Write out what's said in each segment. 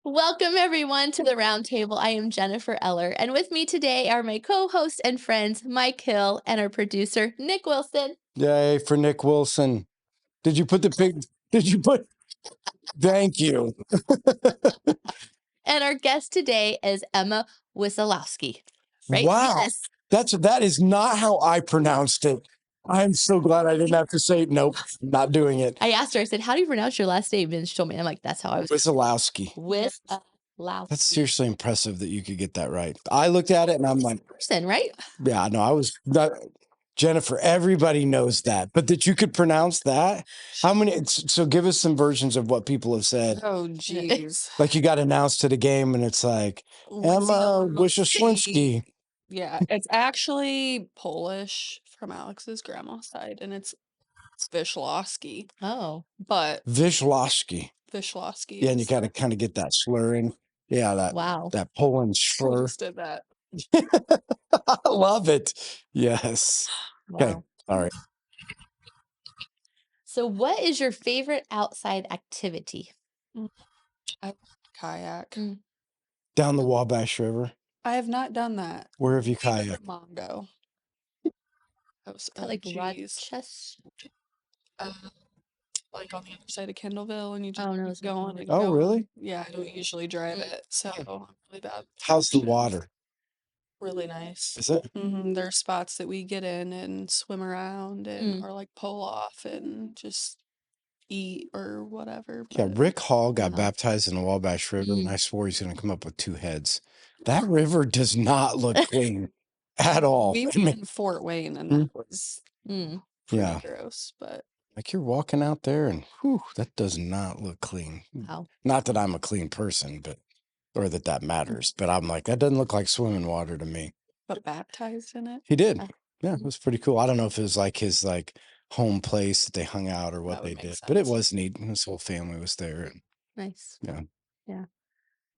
Welcome, everyone, to the round table. I am Jennifer Eller, and with me today are my co host and friends, Mike Hill, and our producer, Nick Wilson. Yay for Nick Wilson. Did you put the pig? Did you put? Thank you. And our guest today is Emma Wisialowski. Right? Wow. Yes. That is not how I pronounced it. I'm so glad I didn't have to say nope, not doing it. I asked her, I said, how do you pronounce your last name? And she told me, I'm like, that's how I was. Wisialowski. Wisialowski. That's seriously impressive that you could get that right. I looked at it and I'm like, Person, right? yeah, no, I was not. Jennifer, everybody knows that, but that you could pronounce that. How many? So give us some versions of what people have said. Oh, geez. Like you got announced to the game and it's like, Emma Wisialowski. Yeah, it's actually Polish from Alex's grandma's side, and it's Wisialowski, Oh, but Wisialowski. Wisialowski Yeah, and you is gotta kind of get that slurring. Yeah, wow. that Poland I slur. just did that. I love it. Yes. Okay. Wow. All right. So, what is your favorite outside activity? I kayak. Down the Wabash River. I have not done that. Where have you Neither kayaked? did Mom go. That was Like geez. Rochester? Like on the other side of Kendallville, and you just Oh, no, keep it's not going Kendallville. and Oh, going. really? Yeah, I don't usually drive it, so I'm really bad. How's the water? Really nice. Is it? There are spots that we get in and swim around and or like pull off and just eat or whatever. Yeah, But Rick Hall got Wow. baptized in the Wabash River, and I swore he's going to come up with two heads. That river does not look clean at all. we were in Fort Wayne, and that was pretty Yeah. gross. But Like you're walking out there, and whew, that does not look clean. Wow. Not that I'm a clean person, but or that matters. But I'm like, that doesn't look like swimming water to me. but baptized in it. He did. Yeah, it was pretty cool. I don't know if it was like his home place that they hung out or what That would they make did, but it sense. was neat. His whole family was there. And Nice. yeah. Yeah.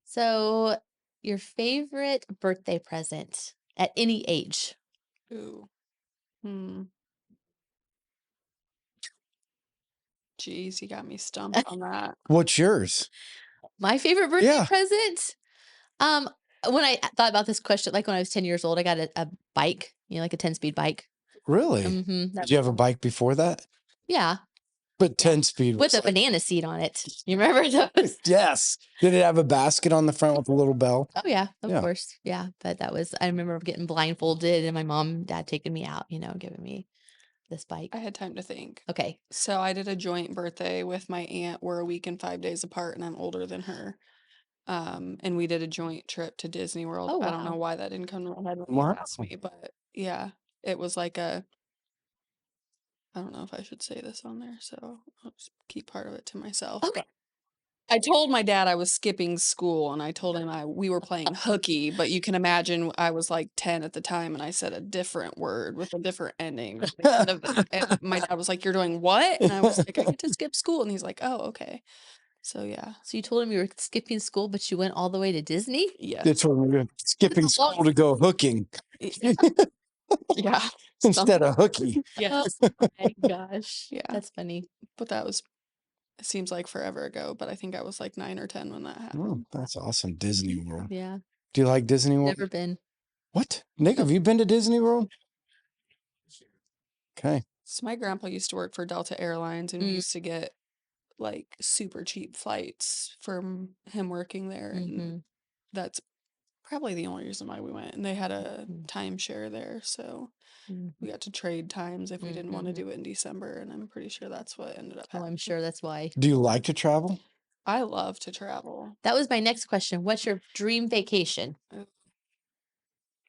So, your favorite birthday present at any age? Ooh. Geez, you got me stumped on that. What's yours? My favorite birthday Yeah. present? When I thought about this question, like when I was 10 years old, I got a bike, like a 10-speed bike. Really? Mm-hmm. Did you have a bike before that? Yeah. But 10-speed With a banana seat on it. You remember those? Yes. Did it have a basket on the front with a little bell? Oh, yeah, of Yeah. course. Yeah. But I remember getting blindfolded and my mom and dad taking me out, giving me this bike. I had time to think. Okay. So I did a joint birthday with my aunt. We're a week and 5 days apart, and I'm older than her. And we did a joint trip to Disney World. Oh, I don't know wow. why that didn't come to my head when you Wow. asked me, but yeah, it was like I don't know if I should say this on there, so I'll just keep part of it to myself. Okay. I told my dad I was skipping school, and I told him we were playing hooky, but you can imagine I was like 10 at the time, and I said a different word with a different ending at the end of it. And my dad was like, "You're doing what?" And I was like, "I get to skip school." And he's like, "Oh, okay." So yeah. So you told him you were skipping school, but you went all the way to Disney? Yes. That's when we were skipping school to go hooking Yeah. instead of hooky. Yes. Oh my gosh. Yeah. That's funny. But it seems like forever ago, but I think I was like 9 or 10 when that happened. Oh, that's awesome. Disney World. Yeah. Do you like Disney World? Never been. What? Nick, have you been to Disney World? Okay. So my grandpa used to work for Delta Airlines, and we used to get like super cheap flights from him working there. And that's probably the only reason why we went. And they had a timeshare there, so we got to trade times if we didn't want to do it in December. And I'm pretty sure that's what ended up Oh, happening. I'm sure that's why. Do you like to travel? I love to travel. That was my next question. What's your dream vacation?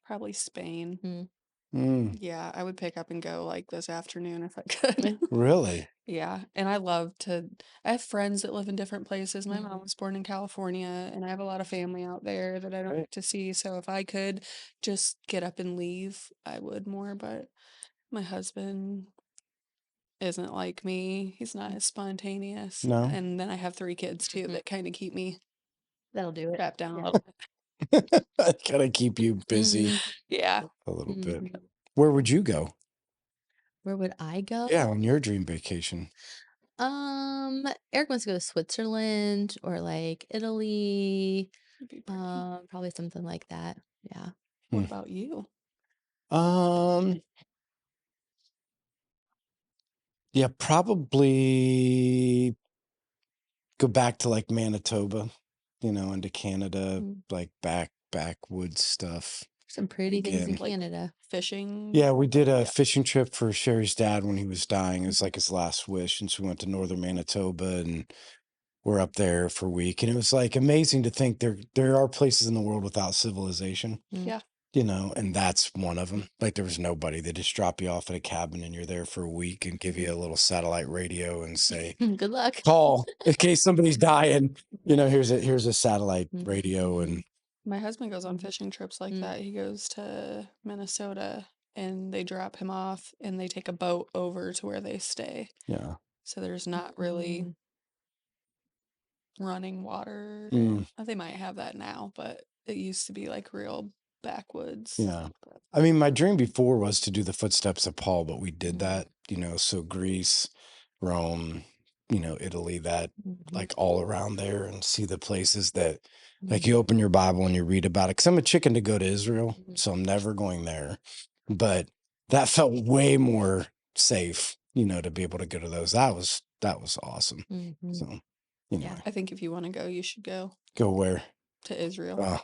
Probably Spain. Mm. Yeah, I would pick up and go like this afternoon if I could. Really? Yeah, and I have friends that live in different places. My mom was born in California, and I have a lot of family out there that I don't get to see. So if I could just get up and leave, I would more. But my husband isn't like me. He's not as spontaneous. No. And then I have 3 kids too that kind of keep me That'll do it. strapped down a Yeah. little bit. Gotta keep you busy Yeah. a little bit. Where would you go? Where would I go? Yeah, on your dream vacation. Eric wants to go to Switzerland or like Italy, It'd be pretty. probably something like that. Yeah. What Hmm. about you? Yeah, probably go back to like Manitoba, into Canada, Mm. like backwoods stuff Some pretty things in again. Like Canada. fishing? Yeah, we did a Yeah. fishing trip for Sherry's dad when he was dying. It was like his last wish, and so we went to northern Manitoba, and we're up there for a week. And it was like amazing to think there are places in the world without civilization, Mm. Yeah. and that's one of them. Like there was nobody. They just drop you off at a cabin, and you're there for a week, and give you a little satellite radio and say, Good luck. "Call in case somebody's dying." Here's a satellite radio, and My husband goes on Mhm. fishing trips like Mm. that. He goes to Minnesota and they drop him off and they take a boat over to where they stay. yeah. So there's not really Mm. running water. Mm. They might have that now, but it used to be like real backwoods. Yeah. But I mean, my dream before was to do the footsteps of Paul, but we did Mm. that, so Greece, Rome, Italy, that Mhm. like all around there and see the places that like Mm. you open your Bible and you read about it. Cause I'm a chicken to go to Israel, Mhm. so I'm never going there. But that felt way more safe, to be able to go to those. That was awesome. Mhm. So, Yeah. I think if you want to go, you should go go where? to Israel.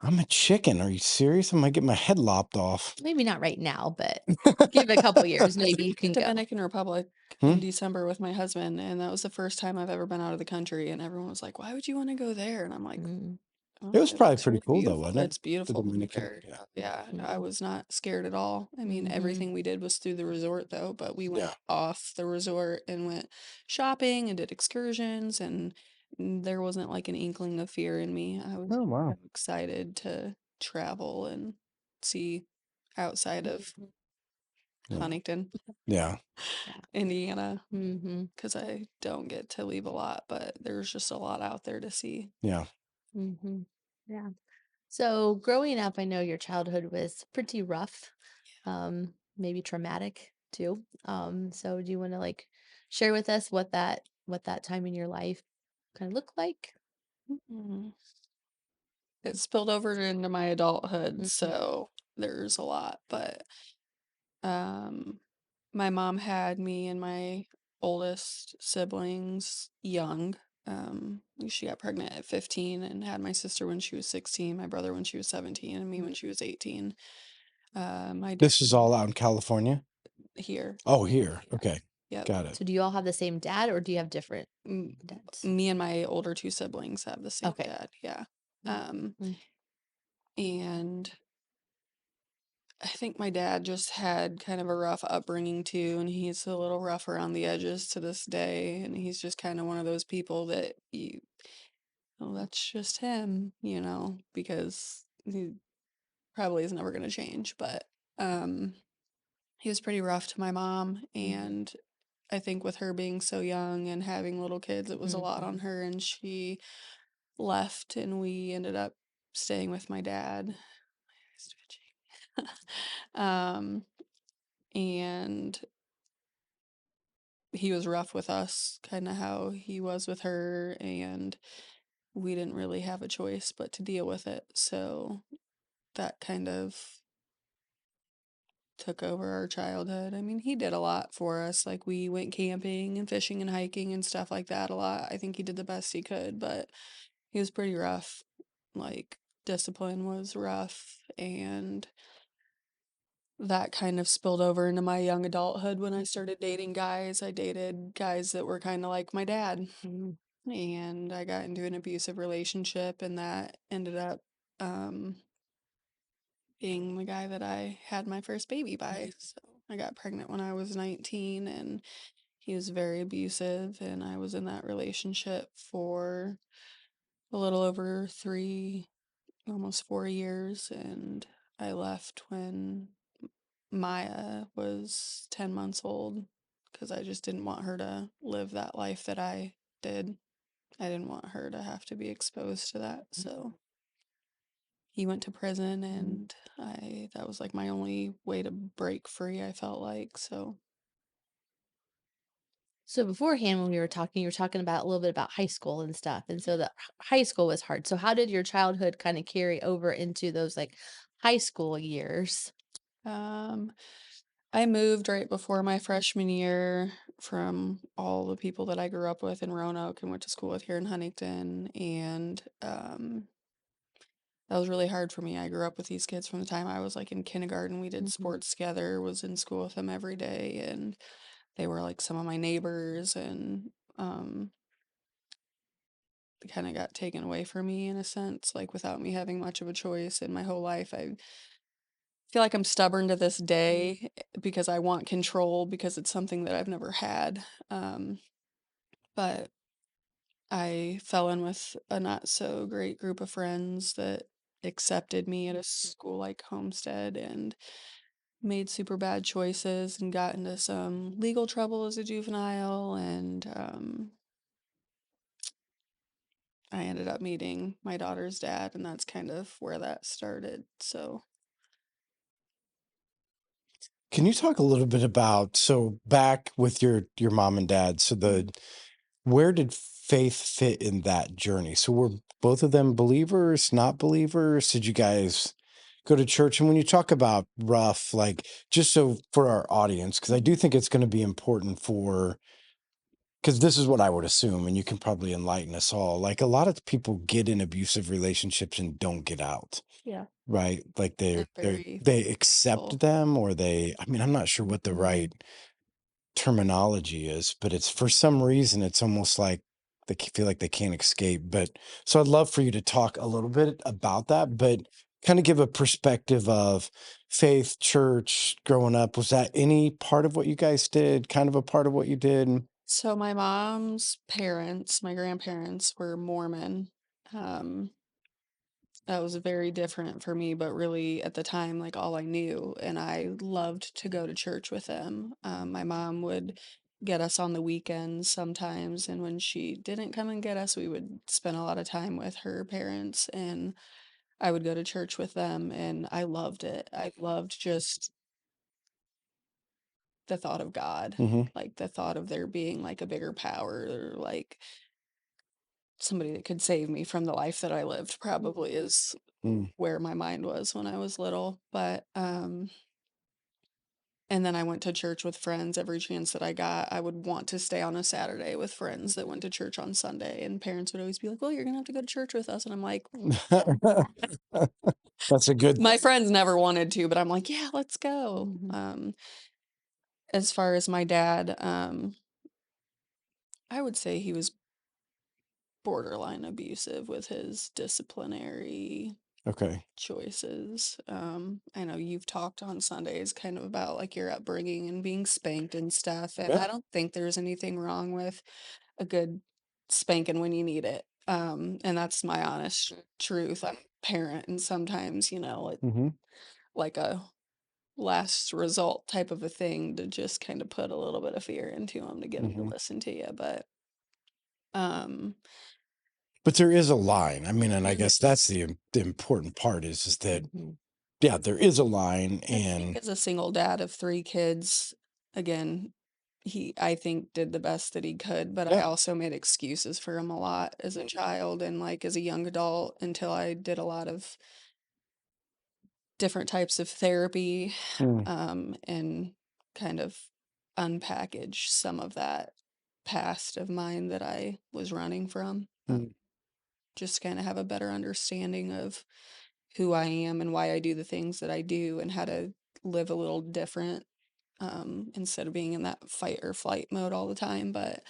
I'm a chicken. Are you serious? I might get my head lopped off. Maybe not right now, but give it a couple years, maybe you can go. Dominican Republic Hmm? in December with my husband, and that was the first time I've ever been out of the country. And everyone was like, "Why would you want to go there?" And I'm like, Mm. "Oh, It was it probably looks pretty really cool though, beautiful. wasn't it? It's The beautiful Dominican. there." Yeah. Yeah, I Mhm. was not scared at all. I mean, Mhm. everything we did was through the resort though, but we went Yeah. off the resort and went shopping and did excursions, and there wasn't like an inkling of fear in me. I was Oh wow. excited to travel and see outside of Yeah. Huntington, Yeah. Yeah. Indiana, Mhm. because I don't get to leave a lot, but there's just a lot out there to see. Yeah. Mhm. Yeah. So growing up, I know your childhood was pretty rough, maybe traumatic too. So do you want to like share with us what that time in your life kind of looked like? Mm. It spilled over into my adulthood, Mhm. so there's a lot, but um, my mom had me and my oldest siblings young. She got pregnant at 15 and had my sister when she was 16, my brother when she was 17, and me when she was 18. My dad This is all out in California. here. Oh, here. Yeah. Okay. Yep. Got it. So do you all have the same dad or do you have different M- dads? Me and my older two siblings have the same Okay. dad. Yeah. Mm. And I think my dad just had kind of a rough upbringing too, and he's a little rough around the edges to this day. And he's just kind of one of those people that oh, that's just him, because he probably is never going to change. But um, he was pretty rough to my mom, and I think with her being so young and having little kids, it was a lot on her, and she left, and we ended up staying with my dad. He's twitching. And he was rough with us, kind of how he was with her, and we didn't really have a choice but to deal with it. So that kind of took over our childhood. I mean, he did a lot for us. Like we went camping and fishing and hiking and stuff like that a lot. I think he did the best he could, but he was pretty rough. Like discipline was rough, and that kind of spilled over into my young adulthood when I started dating guys. I dated guys that were kind of like my dad. Mhm. And I got into an abusive relationship, and that ended up um, being the guy that I had my first baby by. So I got pregnant when I was 19, and he was very abusive, and I was in that relationship for a little over 3, almost 4 years, and I left when Maya was 10 months old because I just didn't want her to live that life that I did. I didn't want her to have to be exposed to that. So he went to prison, and that was like my only way to break free, I felt like. So So beforehand, when we were talking, you were talking about a little bit about high school and stuff, and so the high school was hard. So how did your childhood kind of carry over into those like high school years? Um, I moved right before my freshman year from all the people that I grew up with in Roanoke and went to school with here in Huntington, and that was really hard for me. I grew up with these kids from the time I was like in kindergarten. We did Hmm. sports together, was in school with them every day, and they were like some of my neighbors, and kind of got taken away from me in a sense, like without me having much of a choice in my whole life. I feel like I'm stubborn to this day because I want control because it's something that I've never had. But I fell in with a not so great group of friends that accepted me at a school like Homestead and made super bad choices and got into some legal trouble as a juvenile. And I ended up meeting my daughter's dad, and that's kind of where that started. So, Can you talk a little bit about, so back with your mom and dad, so mhm. where did faith fit in that journey? So were both of them believers, not believers? Did you guys go to church? And when you talk about rough, like, just so for our audience, because I do Mhm. think it's going to be important because this is what I would assume, and you can probably enlighten us all. Like, a lot of people get in abusive relationships and don't get out, Yeah, right? Like I'm they very they thankful. accept them, or I mean, I'm not sure what the Hmm. right terminology is, but it's for some reason it's almost like feel like they can't escape. But so I'd love for you to talk a little bit about that, but kind of give a perspective of faith, church, growing up. Was that any part of what you guys did? Kind of a part of what you did? So my mom's parents, my grandparents were Mormon. Um, that was very different for me, but really at the time, like all I knew, and I loved to go to church with them. My mom would get us on the weekends sometimes, and when she didn't come and get us, we would spend a lot of time with her parents, and I would go to church with them, and I loved it. I loved just the thought of God, Mm-hmm. like the thought of there being like a bigger power or like somebody that could save me from the life that I lived probably is Mm. where my mind was when I was little. But and then I went to church with friends every chance that I got. I would want to stay on a Saturday with friends that went to church on Sunday, and parents would always be like, "Well, you're gonna have to go to church with us." And I'm like, That's a good my thing. friends never wanted to, but I'm like, "Yeah, let's go." Hmm. As far as my dad, I would say he was borderline abusive with his disciplinary Okay. choices. I know you've talked on Sundays kind of about like your upbringing and being spanked and stuff, and Yeah. I don't think there's anything wrong with a good spanking when you need it. And that's my honest truth. I'm a parent, and sometimes, it's Mm-hmm. like a last result type of a thing to just kind of put a little bit of fear into them to get them to Mm-hmm. listen to you. But um, But there is a line. I mean, and I there guess that's is. the important part is that, Hmm. yeah, there is a line. And I think And as a single dad of 3 kids, again, he, I think, did the best that he could, but I yeah. also made excuses for him a lot as a child and, like, as a young adult until I did a lot of different types of therapy, Mm, and kind of unpackage some of that past of mine that I was running from, mm, just kinda have a better understanding of who I am and why I do the things that I do and how to live a little different, instead of being in that fight or flight mode all the time. But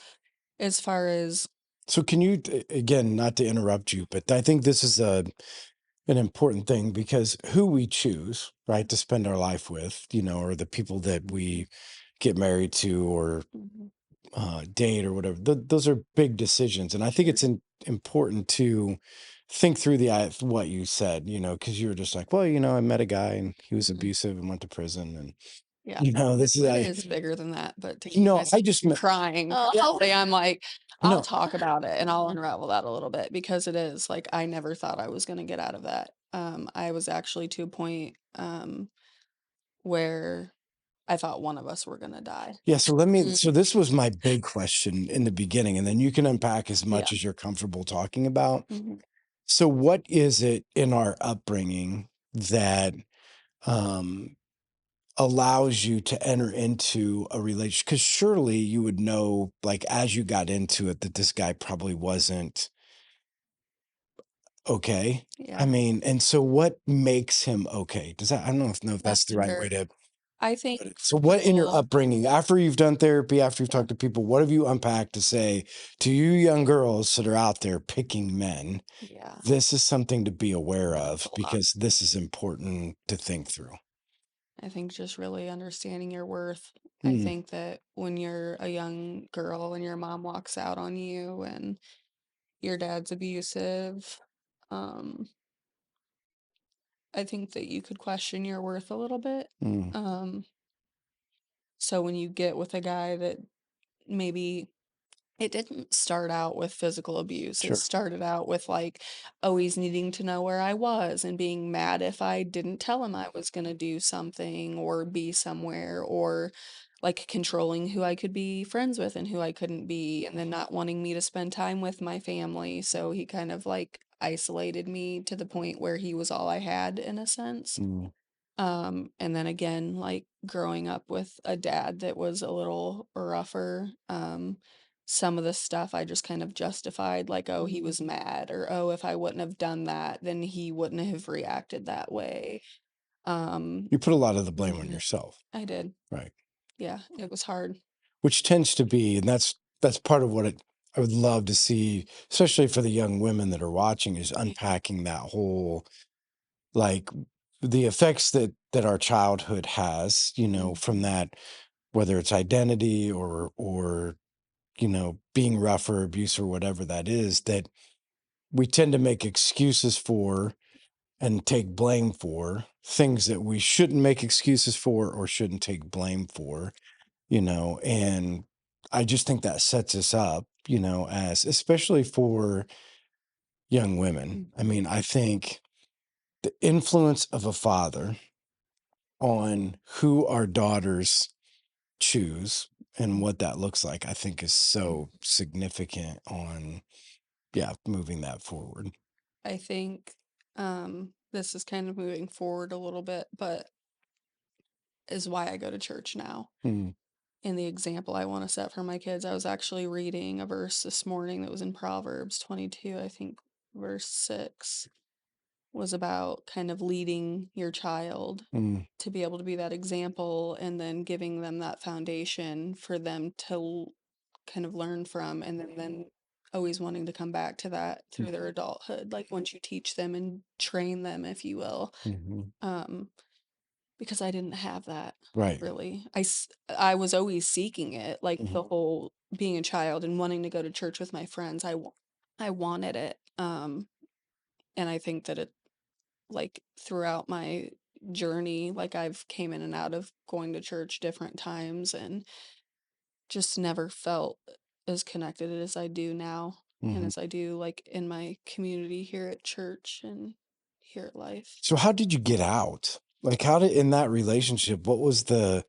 as far as so can you again, not to interrupt you, but I think this is an important thing, because who we choose, right, to spend our life with, or the people that we get married to, or Mhm. date, or whatever, those are big decisions. And I think Sure. it's important to think through what you said, because you were just like, well, I met a guy and he was Hmm. abusive and went to prison. And Yeah. this is It is bigger than that, but to keep no, I myself just from meant crying Oh, probably, I'm like, I'll no. talk about it and I'll unravel that a little bit because it is like I never thought I was gonna get out of that. I was actually to a point where I thought one of us were gonna die. Yeah, so this was my big question in the beginning, and then you can unpack as Yeah. much as you're comfortable talking about. Mhm. So what is it in our upbringing that um allows you to enter into a relationship? Because surely you would know, like, as you got into it, that this guy probably wasn't okay. I Yeah. mean, and so what makes him okay? Does that, I don't know if that's That's the right way fair. to I think put it. for So what in your people upbringing, after you've done therapy, after you've yeah, talked to people, what have you unpacked to say to you young girls that are out there picking men? yeah, This is something to be aware it's of a lot. because this is important to think through. I think just really understanding your worth. I Mm, think that when you're a young girl and your mom walks out on you and your dad's abusive, um, I think that you could question your worth a little bit. mm, Um, so when you get with a guy that maybe it didn't start out with physical abuse. It sure. started out with like always needing to know where I was and being mad if I didn't tell him I was going to do something or be somewhere, or like controlling who I could be friends with and who I couldn't be, and then not wanting me to spend time with my family. So he kind of like isolated me to the point where he was all I had in a sense. Mm, And then again, like growing up with a dad that was a little rougher, some of the stuff I just kind of justified, like, oh, he was mad, or oh, if I wouldn't have done that, then he wouldn't have reacted that way. Um, you put a lot of the blame on mhm, yourself, I did. right? Yeah, it was hard. Which tends to be, and that's part of what I would love to see, especially for the young women that are watching, is Yeah. unpacking that whole, like, the effects that our childhood has, from Mhm. that, whether it's identity or being rough or abuse or whatever that is, that we tend to make excuses for and take blame for things that we shouldn't make excuses for or shouldn't take blame for, and I just think that sets us up, as especially for young women. I Mhm. mean, I think the influence of a father on who our daughters choose and what that looks like, I think is Mhm. so significant on, yeah, moving that forward. I think this is kind of moving forward a little bit, but is why I go to church now. Mm, And the example I want to set for my kids. I was actually reading a verse this morning that was in Proverbs 22, I think verse 6 was about kind of leading your child mm, to be able to be that example and then giving them that foundation for them to kind of learn from, and then always wanting to come back to that mm, through their adulthood, like once you teach them and train them, if you will. mhm. Um, because I didn't have that Right. really. I was always seeking it, like Mhm, the whole being a child and wanting to go to church with my friends. I wanted it. And I think that it like throughout my journey, like I've came in and out of going to church different times and just never felt as connected as I do now and mhm. as I do like in my community here at church and here at life. So how did you get out? Like, how did, in that relationship, what was the,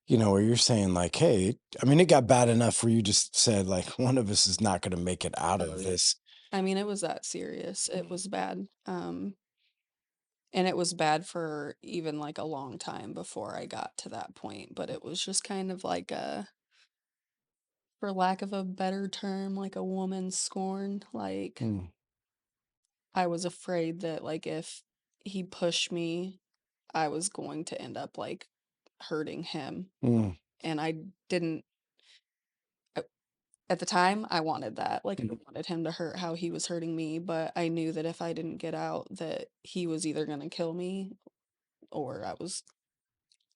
where you're saying like, hey, I mean, it got bad enough where you just said like, one of us is not going to make it out Oh of yeah. this. I mean, it was that serious. It was bad. And it was bad for even like a long time before I got to that point, but it was just kind of like a, for lack of a better term, like a woman scorn. Like Mm, I was afraid that like if he pushed me, I was going to end up like hurting him. mm, And I didn't a- at the time I wanted that. Like I mm. wanted him to hurt how he was hurting me, but I knew that if I didn't get out that he was either going to kill me or I was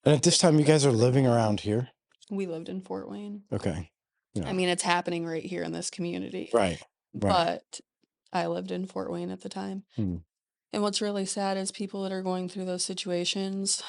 And at this going to time, you end up guys are hurting living him. around here. We lived in Fort Wayne. Okay. I Yeah. mean, it's happening right here in this community, Right. Right. but I lived in Fort Wayne at the time. Mm. And what's really sad is people that are going through those situations,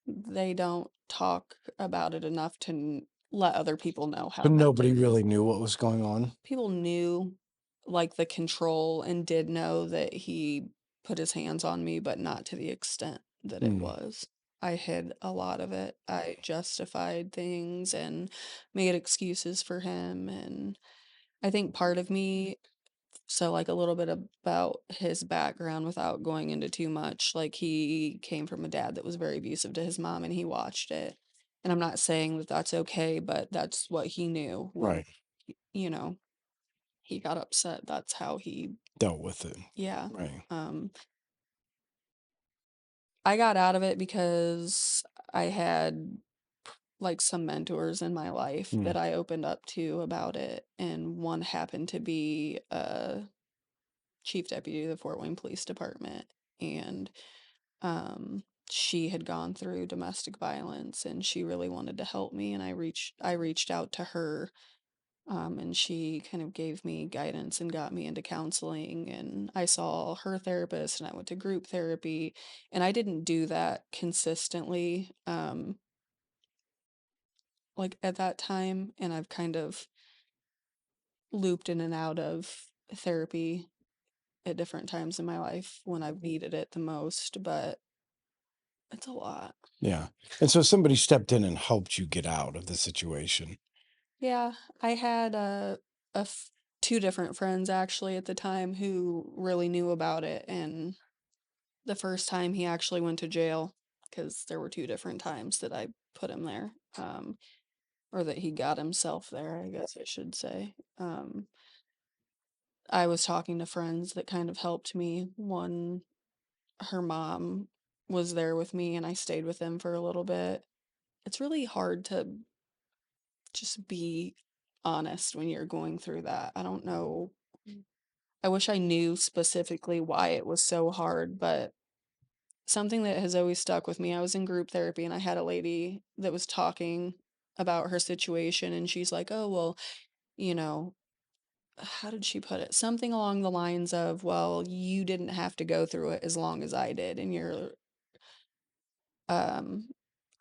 they don't talk about it enough to let other people know how But bad nobody it is. really knew what was going on. People knew like the control and did know that he put his hands on me, but not to the extent that it Mm. was. I hid a lot of it. I justified things and made excuses for him, and I think part of me, so, like, a little bit about his background without going into too much, like, he came from a dad that was very abusive to his mom, and he watched it, and I'm not saying that that's okay, but that's what he knew when, Right. you know, he got upset, that's how he Dealt with it. yeah, Right. um, I got out of it because I had, like, some mentors in my life Mm. that I opened up to about it, and one happened to be a chief deputy of the Fort Wayne Police Department, and she had gone through domestic violence and she really wanted to help me, and I reached out to her, and she kind of gave me guidance and got me into counseling, and I saw her therapist and I went to group therapy, and I didn't do that consistently like at that time, and I've kind of looped in and out of therapy at different times in my life when I've needed it the most, but it's a lot. Yeah. And so somebody stepped in and helped you get out of the situation. Yeah, I had a f- two different friends actually at the time who really knew about it, and the first time he actually went to jail because there were two different times that I put him there, or that he got himself there, I guess I should say. I was talking to friends that kind of helped me. One, her mom was there with me, and I stayed with them for a little bit. It's really hard to just be honest when you're going through that. I don't know. I wish I knew specifically why it was so hard, but something that has always stuck with me, I was in group therapy and I had a lady that was talking about her situation, and she's like, "Oh, well, you know, how did she put it? Something along the lines of, well, you didn't have to go through it as long as I did, and um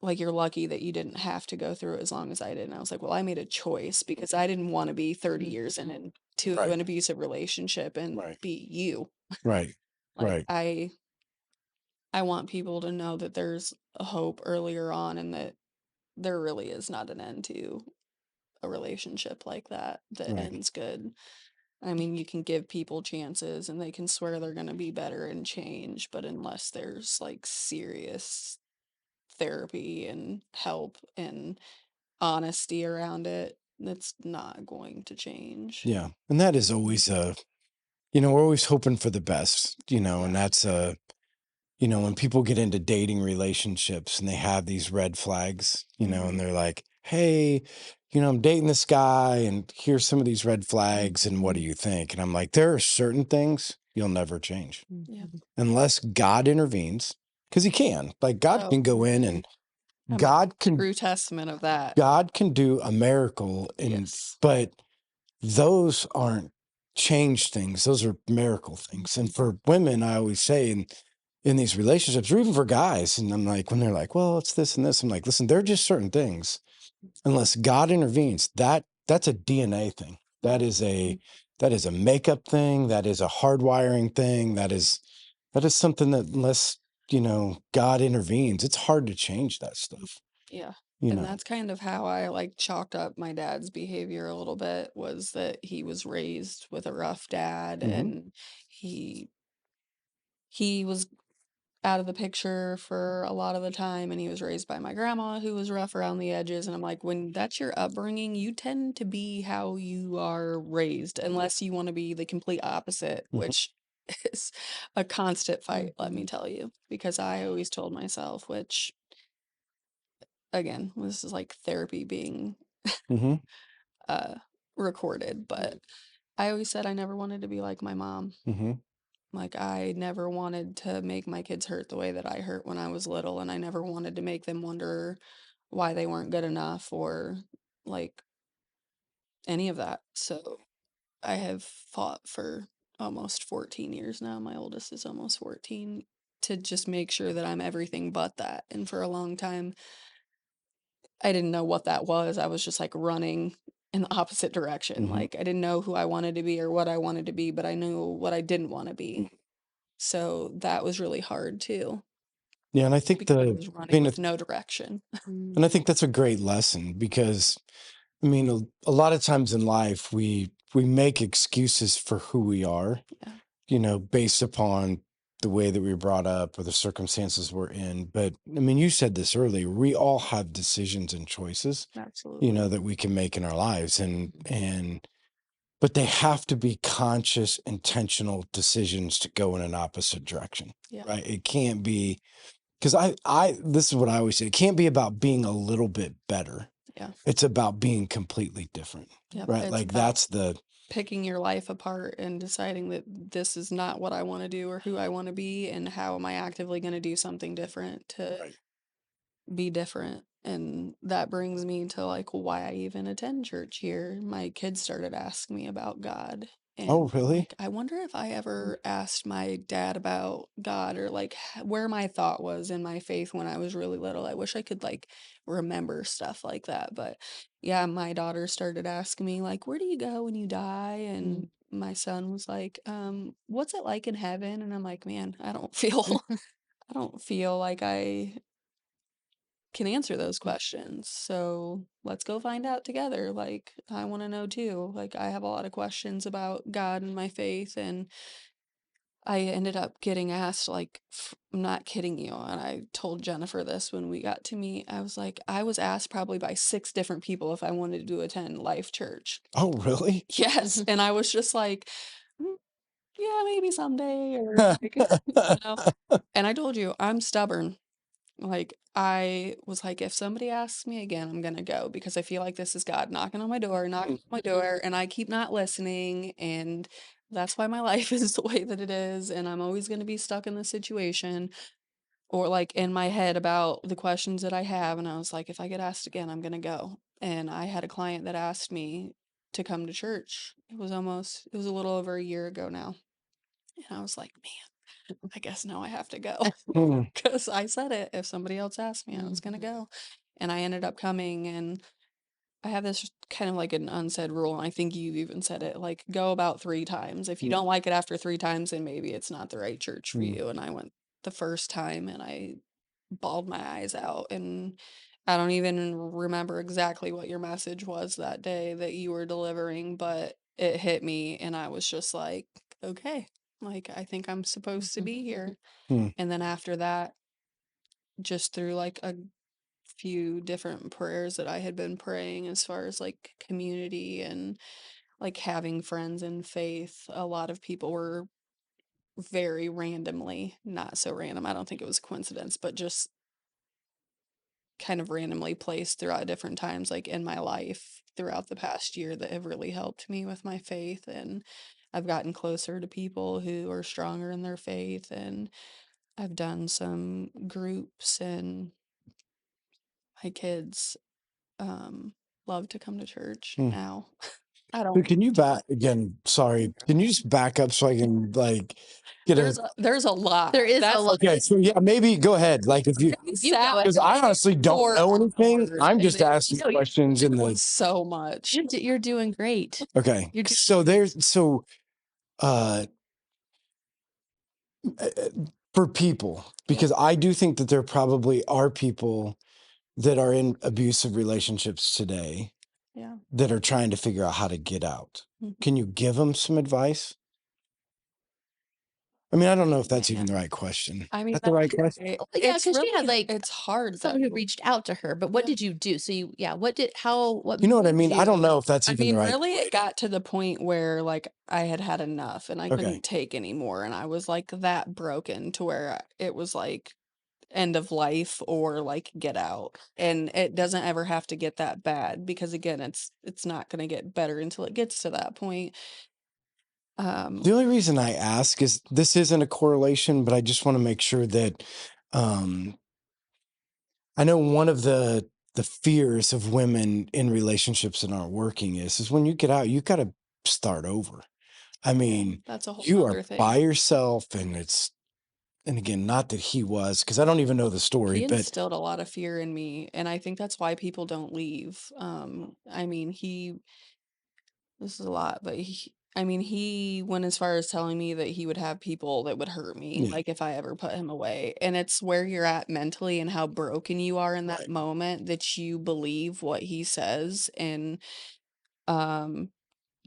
like you're lucky that you didn't have to go through it as long as I did." And I was like, well, I made a choice because I didn't want to be 30 years into Right. an abusive relationship and Right. be you. Right. Like Right. I want people to know that there's a hope earlier on and that there really is not an end to a relationship like that that Right. ends good. I mean, you can give people chances and they can swear they're going to be better and change, but unless there's like serious therapy and help and honesty around it, that's not going to change. Yeah. And that is always we're always hoping for the best, and Yeah. that's when people get into dating relationships and they have these red flags, and Mhm. they're like, hey, I'm dating this guy and here's some of these red flags. And what do you think? And I'm like, there are certain things you'll never change Yeah. unless God intervenes, because he can. Like, God Oh, can go in and I'm a God can true testament of that. God can do a miracle. Yes. But those aren't change things. Those are miracle things. And for women, I always say in these relationships, or even for guys, and I'm like, when they're like, well, it's this and this, I'm like, listen, there are just certain things. Unless God intervenes, that's a DNA thing. That is a makeup thing. That is a hardwiring thing. That is something that unless, God intervenes, it's hard to change that stuff. Yeah. You And know. that's kind of how I like chalked up my dad's behavior a little bit, was that he was raised with a rough dad, Hmm. and he he was out of the picture for a lot of the time, and he was raised by my grandma who was rough around the edges, and I'm like, when that's your upbringing, you tend to be how you are raised unless you want to be the complete opposite, Hmm. which is a constant fight, let me tell you, because I always told myself, which again, this is like therapy being Hmm. uh recorded, but I always said I never wanted to be like my mom. Hmm. Like, I never wanted to make my kids hurt the way that I hurt when I was little, and I never wanted to make them wonder why they weren't good enough or like any of that. So I have fought for almost 14 years now. My oldest is almost 14, to just make sure that I'm everything but that. And for a long time, I didn't know what that was. I was just like running in the opposite direction. Hmm. Like, I didn't know who I wanted to be or what I wanted to be, but I knew what I didn't want to be. So that was really hard too. Yeah, and I think because I the was I running mean, with no direction. and I think that's a great lesson because I mean, a lot of times in life we make excuses for who we are, Yeah, based upon the way that we were brought up or the circumstances we're in. But I mean, you said this earlier, we all have decisions and choices, absolutely. that we can make in our lives and but they have to be conscious, intentional decisions to go in an opposite direction, Yeah, right? It can't be because I this is what I always say, it can't be about being a little bit better. yeah, It's about being completely different, yep. right? It's Like about that's the picking your life apart and deciding that this is not what I want to do or who I want to be, and how am I actively going to do something different to right. be different. And that brings me to like why I even attend church here. My kids started asking me about God. And Oh, really? like, I wonder if I ever asked my dad about God, or like where my thought was in my faith when I was really little. I wish I could like remember stuff like that. But yeah, my daughter started asking me, like, where do you go when you die? And my son was like, what's it like in heaven? And I'm like, man, I don't feel like I can answer those questions. So let's go find out together. Like, I want to know too. Like, I have a lot of questions about God and my faith. And I ended up getting asked, like, I'm not kidding you. And I told Jennifer this when we got to meet. I was like, I was asked probably by 6 different people if I wanted to attend Life Church. Oh, really? Yes. And I was just like, "Mm, yeah, maybe someday. Or like, you know, and I told you, I'm stubborn. Like, I was like, if somebody asks me again, I'm gonna go because I feel like this is God knocking on my door, and I keep not listening, and that's why my life is the way that it is, and I'm always gonna be stuck in this situation or like in my head about the questions that I have. And I was like, if I get asked again, I'm gonna go. And I had a client that asked me to come to church. It was a little over a year ago now. And I was like, I guess now I have to go Hmm. because I said it. If somebody else asked me, I was gonna go. And I ended up coming, and I have this kind of like an unsaid rule, and I think you even said it, like, go about 3 times. If you don't like it after 3 times, then maybe it's not the right church for Mm. you. And I went the first time, and I bawled my eyes out, and I don't even remember exactly what your message was that day that you were delivering, but it hit me, and I was just like, "Okay, like, I think I'm supposed to be here." Hmm. And then after that, just through, like, a few different prayers that I had been praying as far as, like, community and, like, having friends in faith, a lot of people were very randomly, not so random, I don't think it was a coincidence, but just kind of randomly placed throughout different times, like, in my life throughout the past year that have really helped me with my faith. And I've gotten closer to people who are stronger in their faith, and I've done some groups, and my kids, love to come to church Hmm. now. I So don't can you back again? Sorry, can you just back up so I can like get a there's a lot. There is a That's lot. okay? So yeah, maybe go ahead. Like if you we You sat go because I honestly don't for know anything. hours, I'm and just asking No, questions in it the was so much. you're doing great. okay. You're doing So there's so uh for people Yeah, because I do think that there probably are people that are in abusive relationships today yeah. that are trying to figure out how to get out. Mhm. Can you give them some advice? I mean, I don't know if that's even Man. the right question. I mean, That's the right question. it well, yeah, it's because she had, really like, it's hard someone who though. reached out to her, but what Yeah. did you do? So you yeah, what You know what I Thank mean? I don't you. know if that's I even the mean, right really, it got to the point where, like, I had had enough and I okay. couldn't take anymore, and I was, like, that broken to where it was, like, end of life or, like, get out, and it doesn't ever have to get that bad because, again, it's not gonna get better until it gets to that point. The Um, only reason I ask is this isn't a correlation, but I just want to make sure that um I know one of the fears of women in relationships that aren't working is when you get out, you got to start over. I yeah, mean, that's a whole you are other thing. by yourself and it's and again, not that he was because I don't even know the story, He but instilled a lot of fear in me, and I think that's why people don't leave. I mean, this is a lot, but I mean, he went as far as telling me that he would have people that would hurt me, Yeah. like, if I ever put him away, and it's where you're at mentally and how broken you are in that Right. moment that you believe what he says, and, um,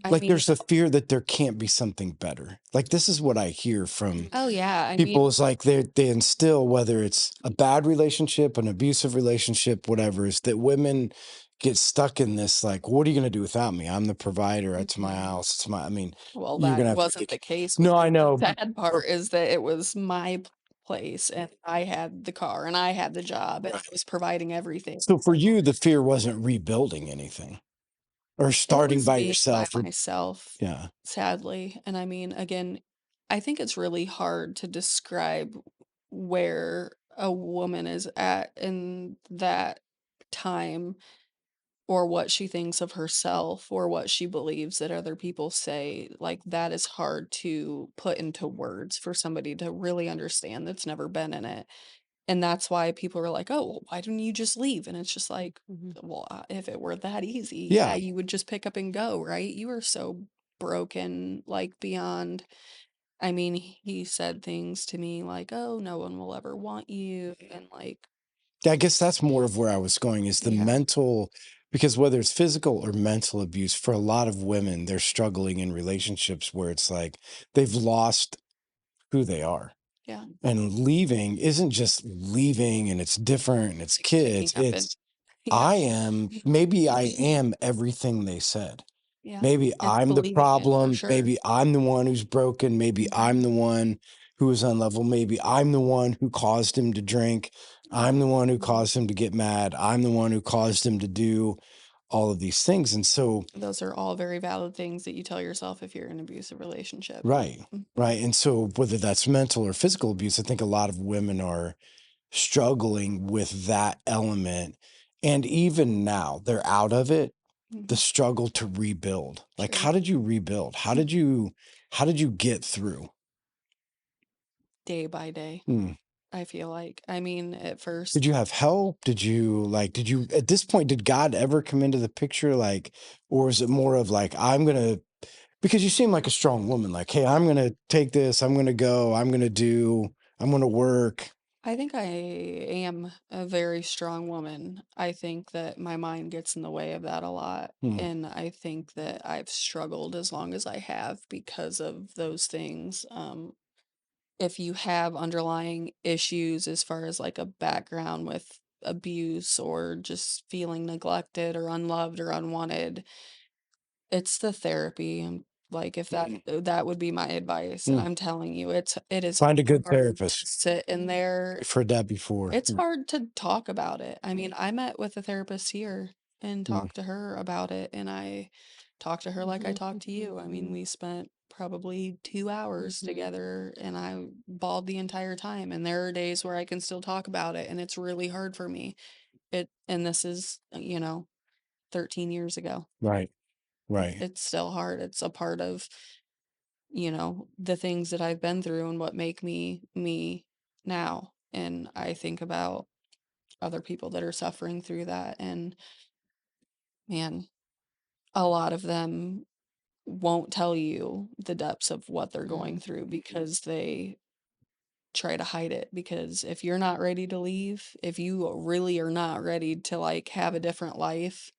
I Like, mean there's a fear that there can't be something better. Like, this is what I hear from oh, yeah, I mean people is like they instill, whether it's a bad relationship, an abusive relationship, whatever, is that women get stuck in this like, what are you gonna do without me? I'm the provider, it's my mhm. house, it's my I mean, Well, you're that gonna have to wasn't take the case with No, I me. The know, sad but part is that it was my place, and I had the car, and I had the job, and I right. was providing everything. So for you, the fear wasn't rebuilding anything or It starting was by being by yourself or myself, yeah. sadly, and I mean, again, I think it's really hard to describe where a woman is at in that time, or what she thinks of herself, or what she believes that other people say, like, that is hard to put into words for somebody to really understand that's never been in it. And that's why people are like, "Oh, well, why didn't you just leave?" And it's just like, Mhm. well, if it were that easy, yeah, Yeah. you would just pick up and go, right? You are so broken, like, beyond I mean, he said things to me like, "Oh, no one will ever want you," and, like Yeah, I guess that's more of where I was going is the yeah, mental because whether it's physical or mental abuse, for a lot of women, they're struggling in relationships where it's like they've lost who they are. yeah, And leaving isn't just leaving and it's different and it's like, picking kids. up and It's yeah, maybe I am everything they said. yeah, Maybe it's I'm the believing it for problem. sure. Maybe I'm the one who's broken. Maybe I'm Mhm, the one who is unlevel. Maybe I'm the one who caused him to drink. I'm the one who caused him to get mad. I'm the one who caused him to do all of these things. And so, those are all very valid things that you tell yourself if you're in an abusive relationship. right, Mm, right. And so, whether that's mental or physical abuse, I think a lot of women are struggling with that element. And even now, they're out of it, the mhm, struggle to rebuild. Like, sure. how did you rebuild? How did you get through? Day by day, Hmm. I feel like. I mean, at Did first you have help? Did you at this point, did God ever come into the picture? Like, or is it more of like, because you seem like a strong woman, like, hey, I'm gonna take this, I'm gonna go, I'm gonna work. I think I am a very strong woman. I think that my mind gets in the way of that a lot, Hmm. and I think that I've struggled as long as I have because of those things. If you have underlying issues as far as, like, a background with abuse or just feeling neglected or unloved or unwanted, it's the therapy, and, like, if Hmm. that would be my advice, and Hmm. I'm telling you, it is Find a good hard to therapist. sit in there. I've heard that before. It's hard to talk about it. I mean, I met with a therapist here and Hmm. talked to her about it, and I talked to her like I talked to you. I mean, we spent probably 2 hours together, and I bawled the entire time, and there are days where I can still talk about it, and it's really hard for me. And this is, 13 years ago. Right. Right. It's still hard. It's a part of, the things that I've been through and what make me me now. And I think about other people that are suffering through that, and man, a lot of them won't tell you the depths of what they're going through because they try to hide it, because if you're not ready to leave, if you really are not ready to, like, have a different life,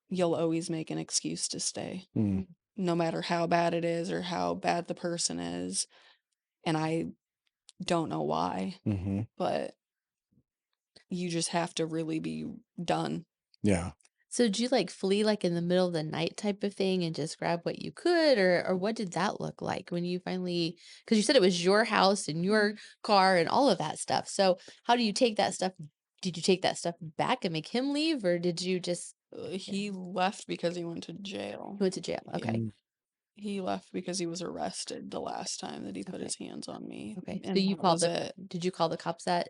you'll always make an excuse to stay, Hmm. no matter how bad it is or how bad the person is, and I don't know why, Hmm. but you just have to really be done. Yeah. So did you, like, flee, like, in the middle of the night type of thing and just grab what you could, or what did that look like when you finally? Because you said it was your house and your Mhm. car and all of that stuff, so how do you take that stuff did you take that stuff back and make him leave, or did you just yeah, He left because he went to jail. he went to jail, okay, Yeah. He left because he was arrested the last time that he put okay, his hands on me, okay, so and you that called was the it. did you call the cops that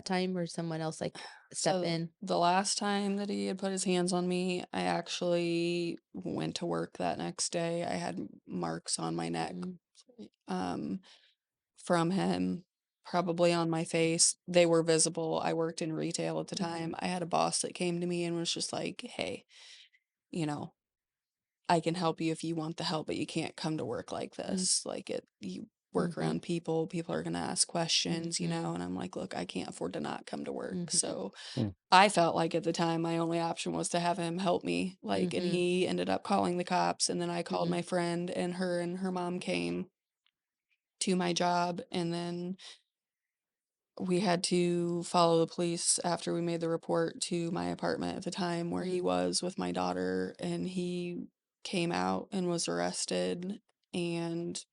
time or someone else, like, step So, in? the last time that he had put his hands on me, I actually went to work that next day. I had marks on my neck, Mm, um, from him, probably on my face. They were visible. I worked in retail at the mhm, time. I had a boss that came to me and was just like, "Hey, you know, I can help you if you want the help, but you can't come to work like this. Like you work around people, people are going to ask questions, and I'm like, look, I can't afford to not come to work. So Mm. I felt like at the time my only option was to have him help me. Like, and he ended up calling the cops, and then I called my friend, and her mom came to my job, and then we had to follow the police after we made the report to my apartment at the time where he was with my daughter, and he came out and was arrested, and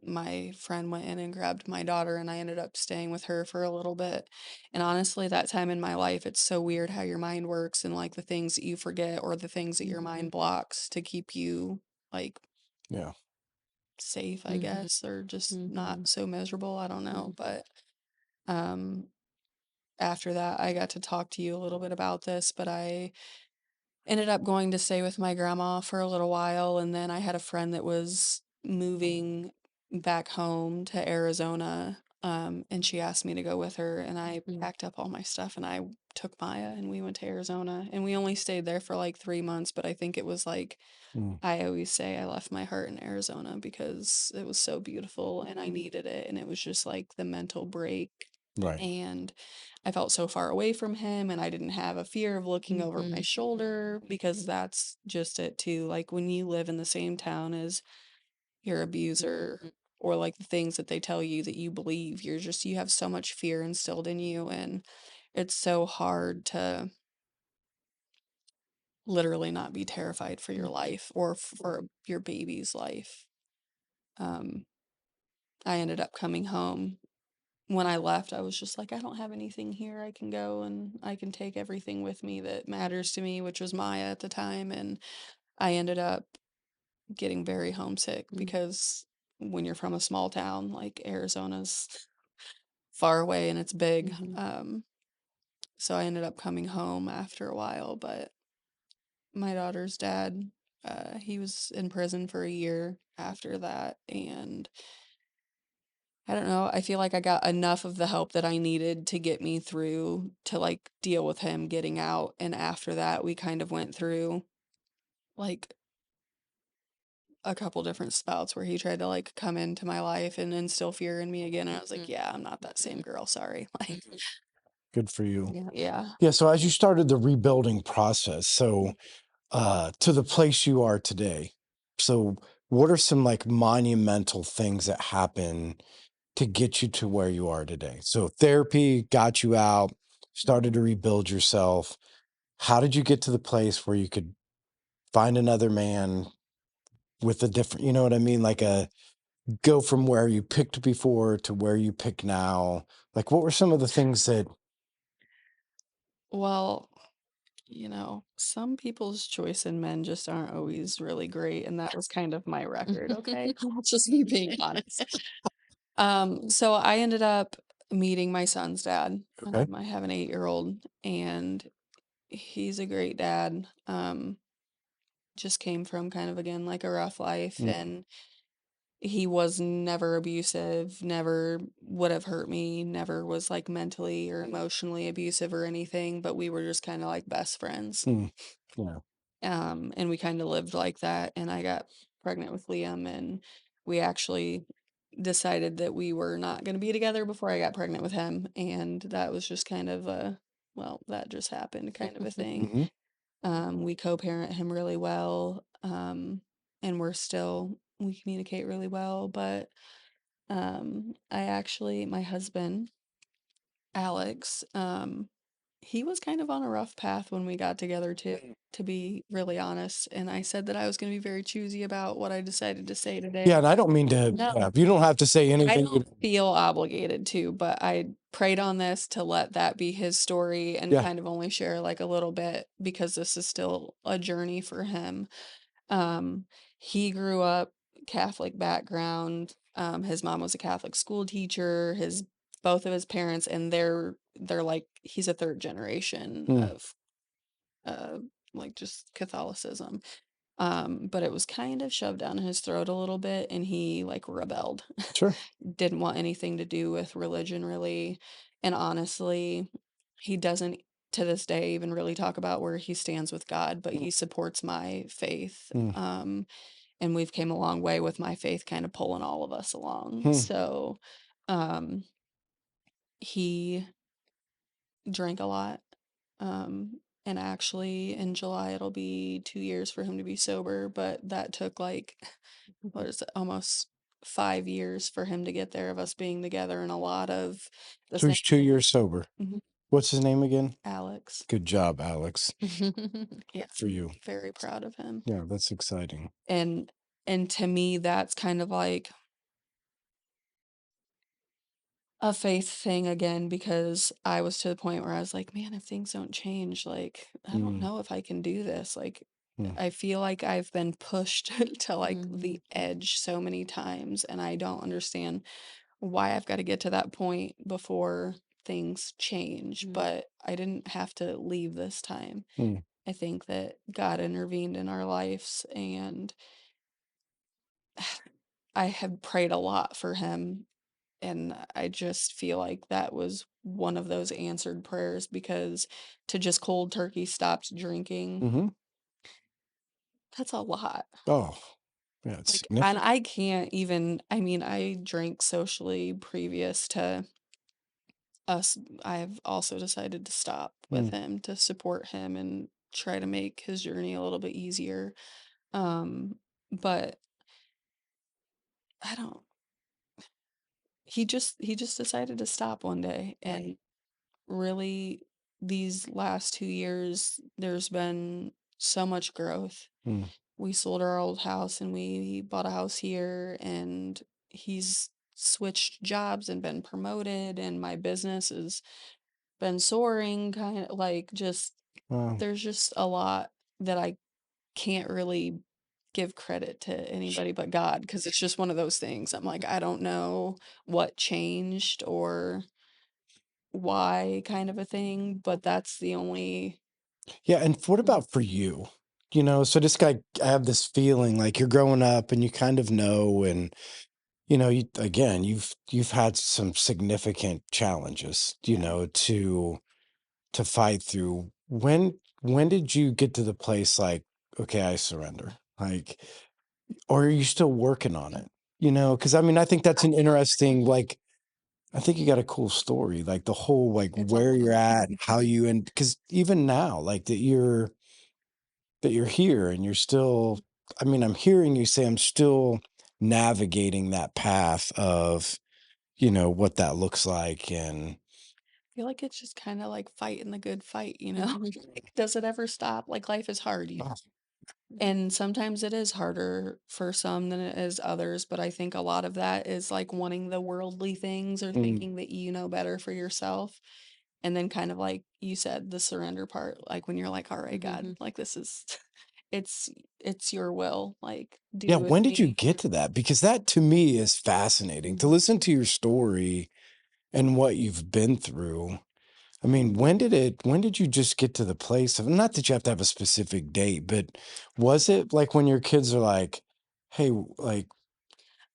my friend went in and grabbed my daughter, and I ended up staying with her for a little bit. And honestly, that time in my life, it's so weird how your mind works and like the things that you forget or the things that your mind blocks to keep you like Yeah. safe, I guess, or just not so miserable. I don't know. But um after that, I got to talk to you a little bit about this, but I ended up going to stay with my grandma for a little while, and then I had a friend that was moving back home to Arizona, and she asked me to go with her, and I packed up all my stuff and I took Maya and we went to Arizona, and we only stayed there for like 3 months, but I think it was like Mm. I always say I left my heart in Arizona because it was so beautiful and I needed it, and it was just like the mental break, Right. and I felt so far away from him, and I didn't have a fear of looking over my shoulder because that's just it too. Like when you live in the same town as your abuser or like the things that they tell you that you believe, you have so much fear instilled in you, and it's so hard to literally not be terrified for your life or for your baby's life. Um, I ended up coming home. When I left, I was just like, I don't have anything here. I can go and I can take everything with me that matters to me, which was Maya at the time. And I ended up getting very homesick because when you're from a small town, like Arizona's far away and it's big. So I ended up coming home after a while, but my daughter's dad, he was in prison for a year after that, and I don't know, I feel like I got enough of the help that I needed to get me through to, like, deal with him getting out, and after that, we kind of went through, like, a couple different spouts where he tried to, like, come into my life and instill fear in me again, and I was like, "Yeah, I'm not that same girl, sorry." Like, Good for you. yeah. Yeah. So as you started the rebuilding process, so to the place you are today. So what are some like monumental things that happen to get you to where you are today? So therapy got you out, started to rebuild yourself. How did you get to the place where you could find another man with a different, you know what I mean? Like a go from where you picked before to where you pick now. Like what were some of the things that Well, some people's choice in men just aren't always really great, and that was kind of my record, okay? That's just me being honest. So I ended up meeting my son's dad. okay. I have an 8-year-old, and he's a great dad. Just came from kind of, again, like a rough life, Mm, and he was never abusive, never would have hurt me, never was like mentally or emotionally abusive or anything, but we were just kind of like best friends. mm, yeah. And we kind of lived like that. And I got pregnant with Liam, and we actually decided that we were not going to be together before I got pregnant with him. And that was just kind of well, that just happened kind of a thing. Hmm. We co-parent him really well. And we communicate really well. But my husband, Alex, he was kind of on a rough path when we got together too, to be really honest. And I said that I was going to be very choosy about what I decided to say Yeah, today. and I don't mean to, No, you don't have to say I anything. don't feel obligated to, but I prayed on this to let that be his story and Yeah. kind of only share like a little bit because this is still a journey for him. Um, he grew up Catholic background. His mom was a Catholic school teacher. His Both of his parents, and they're like he's a third generation Mm, of uh like just Catholicism. But it was kind of shoved down his throat a little bit, and he like rebelled. sure. Didn't want anything to do with religion really. And honestly, he doesn't to this day even really talk about where he stands with God, but he supports my faith. Mm. And we've came a long way with my faith kind of pulling all of us along. Hmm. So, um, he drank a lot. And actually in July it'll be 2 years for him to be sober, but that took like what is it, almost 5 years for him to get there of us being together and a lot of the So same he's 2 years sober. Mhm. What's his name again? Alex. Good job, Alex. Yeah, For you. very proud of him. Yeah, that's exciting. And to me that's kind of like a faith thing again because I was to the point where I was like, man, if things don't change, like, I don't Mm. know if I can do this. Like, Mm. I feel like I've been pushed to like Mhm. the edge so many times, and I don't understand why I've got to get to that point before things change. Mm. But I didn't have to leave this time. Mm. I think that God intervened in our lives, and I have prayed a lot for him. And I just feel like that was one of those answered prayers because to just cold turkey stopped drinking, Mhm. that's a lot. Oh, yeah, it's Like, and significant. I can't even, I mean, I drank socially previous to us. I've also decided to stop with Mm. him to support him and try to make his journey a little bit easier. Um, but I don't, he just decided to stop one day and really these last 2 years there's been so much growth. Mm. We sold our old house and we bought a house here and he's switched jobs and been promoted and my business has been soaring kind of like just Wow. there's just a lot that I can't really give credit to anybody but God because it's just one of those things. I'm like I don't know what changed or why kind of a thing, but that's the only Yeah, and what about for you? You know, so this guy, I have this feeling like you're growing up and you kind of know, and you know, you again, you've had some significant challenges, you yeah. know, to fight through. When did you get to the place like, okay, I surrender? Like, or are you still working on it? You know, because I mean, I think that's an interesting, like, I think you got a cool story, like the whole like It's a where you're lot. at and how you and because even now, like that you're here and you're still, I mean, I'm hearing you say I'm still navigating that path of, you know, what that looks like. And I feel like it's just kind of like fighting the good fight, you know? Like, does it ever stop? Like life is hard, oh, and sometimes it is harder for some than it is others, but I think a lot of that is like wanting the worldly things or mm, thinking that you know better for yourself. And then kind of like you said, the surrender part, like when you're like, all right, God, Mhm. like this is it's it's your will, like yeah, do with when did you me. get to that? Because that to me is fascinating to listen to your story and what you've been through. I mean, when did you just get to the place of, not that you have to have a specific date, but was it like when your kids are like, hey, like,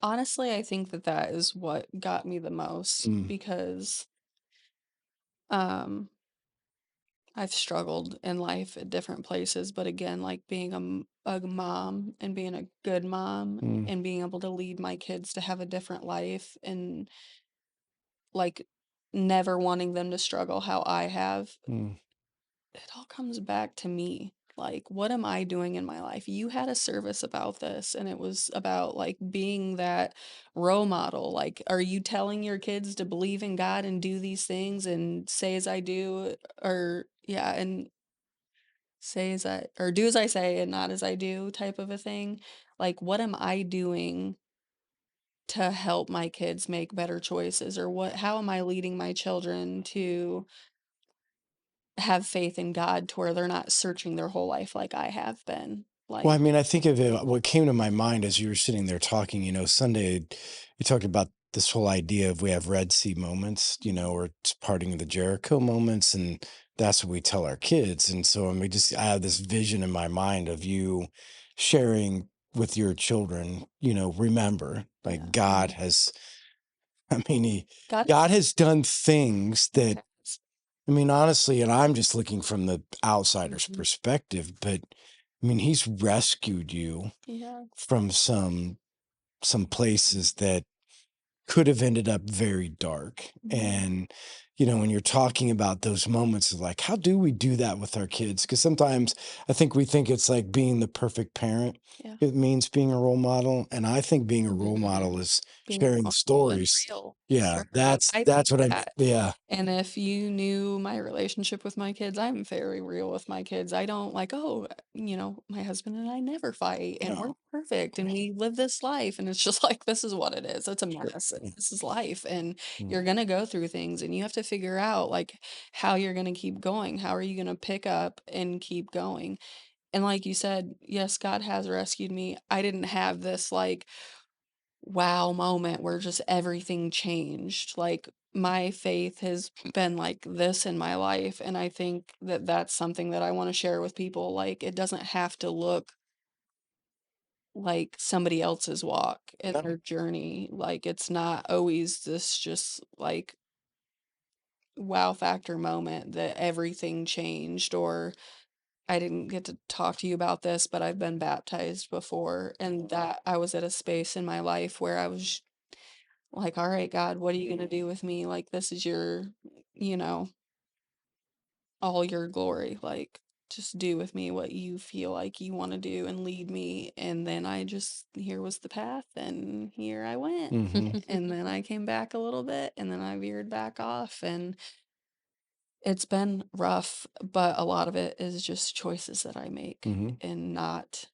Honestly, I think that that is what got me the most mm, because um I've struggled in life at different places, but again, like being a mom and being a good mom mm, and being able to lead my kids to have a different life and like never wanting them to struggle how I have, mm, it all comes back to me. Like, what am I doing in my life? You had a service about this, and it was about like being that role model. Like, are you telling your kids to believe in God and do these things and say as I do? Or, yeah, and say as I, or do as I say and not as I do type of a thing. Like, what am I doing to help my kids make better choices? Or how am I leading my children to have faith in God to where they're not searching their whole life like I have been. well, I Like, mean, I think of it, what came to my mind as you were sitting there talking, you know, Sunday, you talked about this whole idea of we have Red Sea moments, you know, or it's parting of the Jericho moments. And that's what we tell our kids. And so, I mean, I have this vision in my mind of you sharing with your children, you know, remember, like yeah. God has, I mean, God God has done things that has. I mean, honestly, and I'm just looking from the outsider's Mhm. perspective, but I mean, he's rescued you Yeah. from some places that could have ended up very dark. Mhm. And, you know, when you're talking about those moments of like, how do we do that with our kids? Because sometimes I think we think it's like being the perfect parent. Yeah. It means being a role model. And I think being a role model Mhm. is Being sharing the vulnerable and stories. real. Yeah, Sure, and that's I that's think what I'm that. yeah. And if you knew my relationship with my kids, I'm very real with my kids. I don't like, oh, my husband and I never fight and we're No. perfect and we live this life. And it's just like, this is what it is. It's a Sure. mess. This is life. And Mm, you're going to go through things and you have to figure out like how you're going to keep going. How are you going to pick up and keep going? And like you said, yes, God has rescued me. I didn't have this like, wow moment where just everything changed. Like my faith has been like this in my life, and I think that that's something that I want to share with people. Like it doesn't have to look like somebody else's walk in no. their journey. Like it's not always this just like wow factor moment that everything changed or I didn't get to talk to you about this, but I've been baptized before and that I was at a space in my life where I was like, "All right, God, what are you gonna do with me? Like, this is you know, all your glory. Like, just do with me what you feel like you want to do and lead me." And then here was the path, and here I went. Hmm. And then I came back a little bit, and then I veered back off. And it's been rough, but a lot of it is just choices that I make Hmm. and not,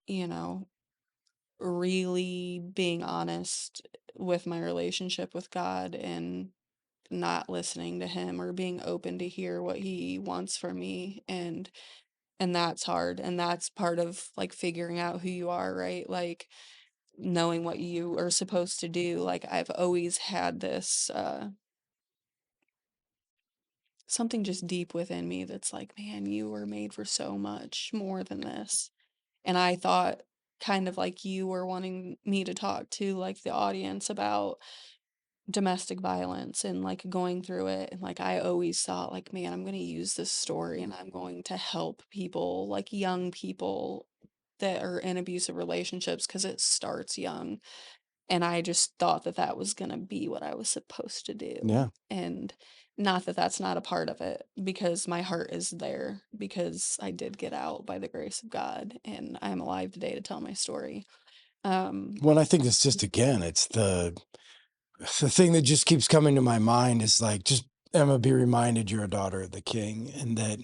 you know, really being honest with my relationship with God and not listening to him or being open to hear what he wants from me and that's hard and that's part of like figuring out who you are, right? Like knowing what you are supposed to do. Like I've always had this something just deep within me that's like, man, you were made for so much more than this. And I thought kind of like you were wanting me to talk to like the audience about domestic violence and like going through it and like I always thought like man I'm going to use this story and I'm going to help people like young people that are in abusive relationships because it starts young and I just thought that that was going to be what I was supposed to do Yeah. and not that that's not a part of it because my heart is there because I did get out by the grace of God and I'm alive today to tell my story. um Well, I think it's just again, it's the thing that just keeps coming to my mind is like, just Emma, be reminded you're a daughter of the King, and that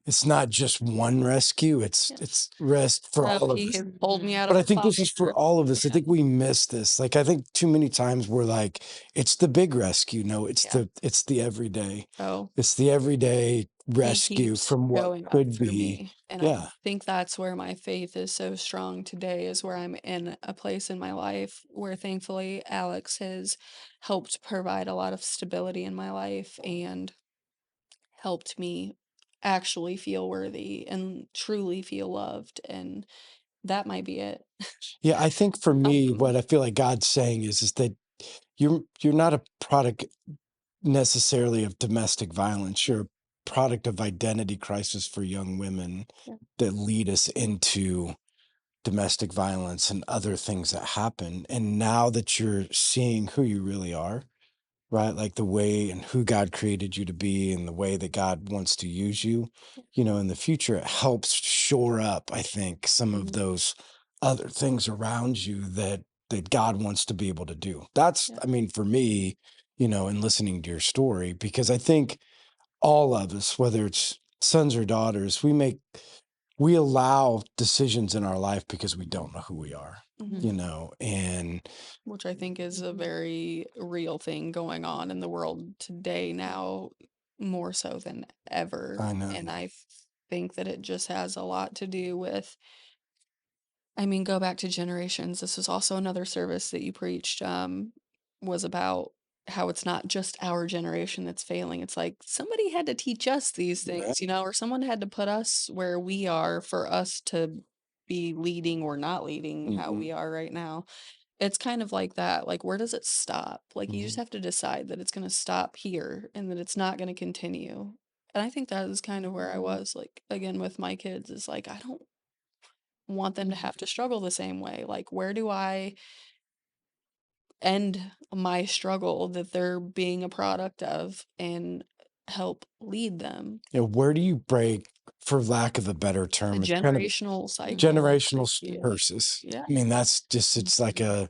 it's not just one rescue; yeah. it's rest for all of He us. has pulled me out But of I the think this is for fire. all of us. I Yeah. think we miss this. Like, I think too many times we're like, it's the big rescue. No, Yeah. it's the everyday. Oh, It's the everyday he rescue keeps from what showing up could for be. me, and I Yeah. think that's where my faith is so strong today, is where I'm in a place in my life where thankfully Alex has helped provide a lot of stability in my life and helped me actually feel worthy and truly feel loved, and that might be it. Yeah. I think for me, Um, what I feel like God's saying is that you're not a product necessarily of domestic violence. You're a product of identity crisis for young women yeah, that lead us into domestic violence and other things that happen. And now that you're seeing who you really are, right? Like the way and who God created you to be and the way that God wants to use you, yeah, you know, in the future, it helps shore up, I think, some of mhm, those other things around you that God wants to be able to do. That's, yeah, I mean, for me, you know, in listening to your story, because I think all of us, whether it's sons or daughters, we allow decisions in our life because we don't know who we are, mhm. you know, and Which I think is a very real thing going on in the world today now, more so than ever. I know. And think that it just has a lot to do with, I mean, go back to generations. This was also another service that you preached, was about how it's not just our generation that's failing. It's like somebody had to teach us these Yeah. things, or someone had to put us where we are for us to be leading or not leading how Mhm. we are right now. it's kind of like that, like, where does it stop? Like, you just Mhm. have to decide that it's gonna stop here and that it's not gonna continue. And I think that is kind of where I was, like, again, with my kids, is like, I don't want them to have to struggle the same way. Like, where do I end my struggle that they're being a product of and help lead them? You know, where do you break, for lack of a better A term, it's kind of generational cycle. generational Yeah. curses. Yeah. I mean, that's just, it's a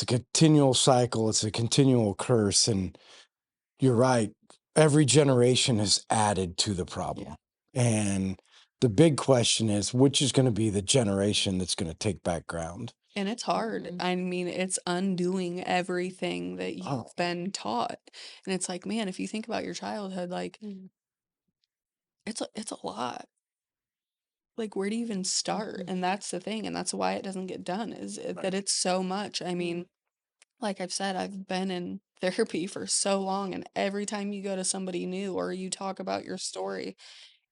continual cycle. It's a continual curse. And you're right. Every generation has added to the Yeah. problem. And the big question is, which is going to be the generation that's going to take back ground? And it's hard. I mean, it's undoing everything that Oh, you've been taught. And it's like, man, if you think about your childhood, like, it's a lot. Like, where do you even start? And that's the thing, and that's why it doesn't get done, is that it's so much. I mean, like I've said, I've been in therapy for so long, and every time you go to somebody new or you talk about your story,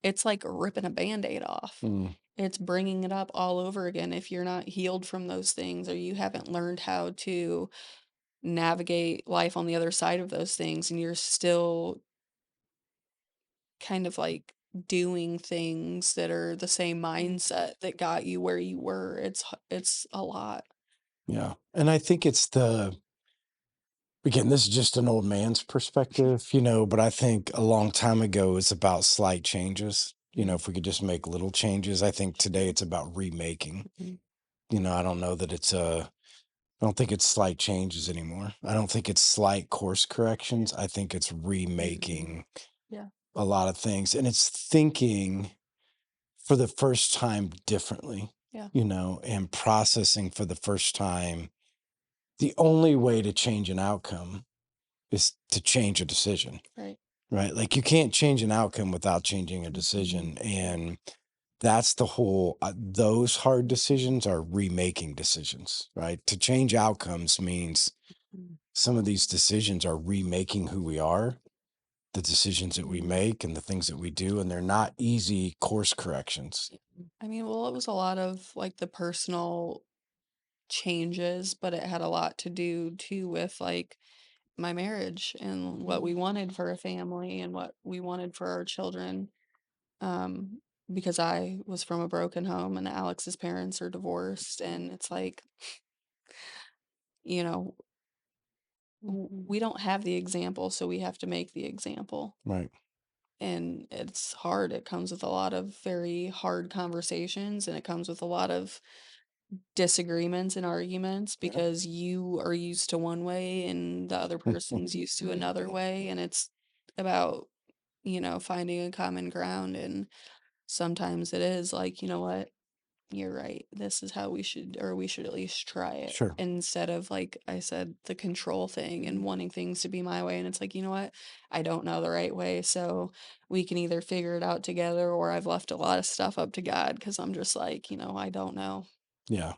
it's like ripping a Band-Aid off. mm, It's bringing it up all over again if you're not healed from those things or you haven't learned how to navigate life on the other side of those things, and you're still kind of like doing things that are the same mindset that got you where you were. It's a lot. yeah. And I think again, this is just an old man's perspective, but I think a long time ago it's about slight changes. If we could just make little changes. I think today it's about remaking. I don't know that I don't think it's slight changes anymore. I don't think it's slight course corrections. I think it's remaking Yeah. a lot of things. And it's thinking for the first time differently, Yeah. and processing for the first time. The only way to change an outcome is to change a decision, Right. right? Like you can't change an outcome without changing a decision. And that's the whole, those hard decisions are remaking decisions, right? To change outcomes means some of these decisions are remaking who we are, the decisions that we make and the things that we do. And they're not easy course corrections. I mean, well, it was a lot of like the personal changes, but it had a lot to do too with like my marriage and what we wanted for a family and what we wanted for our children. Um, because I was from a broken home and Alex's parents are divorced, and it's like, you know, we don't have the example, so we have to make the example. Right. And it's hard. It comes with a lot of very hard conversations, and it comes with a lot of disagreements and arguments because you are used to one way and the other person's used to another way. And it's about, finding a common ground. And sometimes it is like, you know what? You're right. This is how we should at least try it, Sure. instead of, like I said, the control thing and wanting things to be my way. And it's like, you know what? I don't know the right way. So we can either figure it out together, or I've left a lot of stuff up to God because I'm just like, I don't know. Yeah.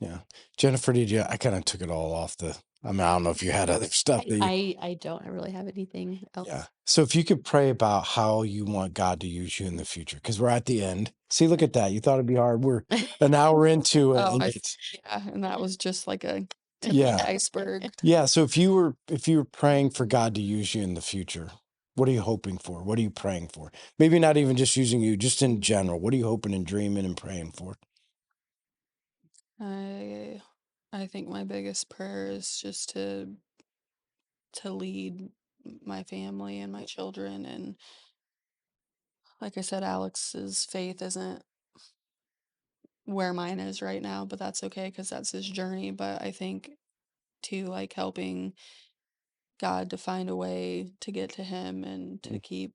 Yeah. Jennifer, I kind of took it all off I mean, I don't know if you had other stuff that you, I don't really have anything yeah. else. So if you could pray about how you want God to use you in the future, because we're at the end. See, look at that. You thought it'd be hard. We're an hour into it. Oh, And it's, yeah, and that was just like a tip of yeah. the iceberg. Yeah. So if you were praying for God to use you in the future, what are you hoping for? What are you praying for? Maybe not even just using you, just in general. What are you hoping and dreaming and praying for? I I think my biggest prayer is just to lead my family and my children. And like I said, Alex's faith isn't where mine is right now, but that's okay because that's his journey. But I think too, like, helping God to find a way to get to him and to Mm, keep